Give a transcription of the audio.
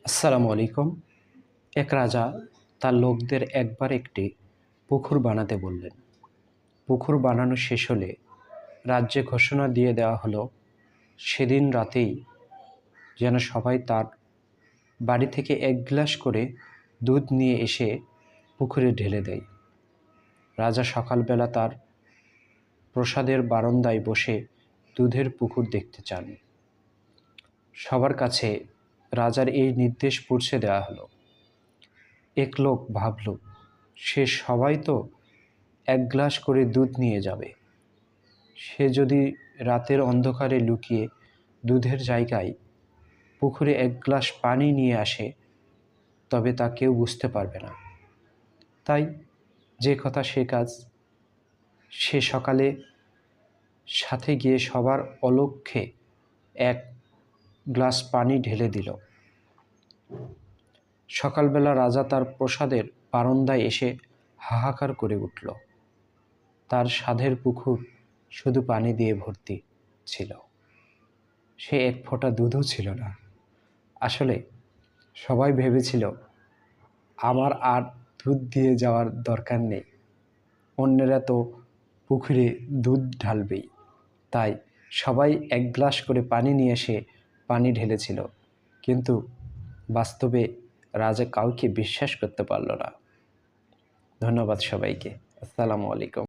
আসসালামু আলাইকুম। এক রাজা তার লোকদের একবার একটি পুকুর বানাতে বললেন। পুকুর বানানো শেষ হলে রাজ্যে ঘোষণা দিয়ে দেওয়া হলো, সেদিন রাতেই যেন সবাই তার বাড়ি থেকে এক গ্লাস করে দুধ নিয়ে এসে পুকুরে ঢেলে দেয়। রাজা সকালবেলা তার প্রাসাদের বারান্দায় বসে দুধের পুকুর দেখতে চান। সবার কাছে রাজার এই নির্দেশ পৌঁছে দেওয়া হলো। এক লোক ভাবল, সে সবাই তো এক গ্লাস করে দুধ নিয়ে যাবে, সে যদি রাতের অন্ধকারে লুকিয়ে দুধের জায়গায় পুকুরে এক গ্লাস পানি নিয়ে আসে, তবে তা কেউ বুঝতে পারবে না। তাই যে কথা সে কাজ। সে সকালে সাথে গিয়ে সবার অলক্ষ্যে এক গ্লাস পানি ঢেলে দিল। সকালবেলা রাজা তার প্রাসাদের বারান্দায় এসে হাহাকার করে উঠল। তার সাধের পুকুর শুধু পানি দিয়ে ভর্তি ছিল, সে এক ফোঁটা দুধও ছিল না। আসলে সবাই ভেবেছিল, আমার আর দুধ দিয়ে যাওয়ার দরকার নেই, অন্যেরা তো পুকুরে দুধ ঢালবেই। তাই সবাই এক গ্লাস করে পানি নিয়ে এসে পানি ঢেলেছিল, কিন্তু বাস্তবে রাজা কাউকে বিশ্বাস করতে পারল না। ধন্যবাদ সবাইকে। আসসালামু আলাইকুম।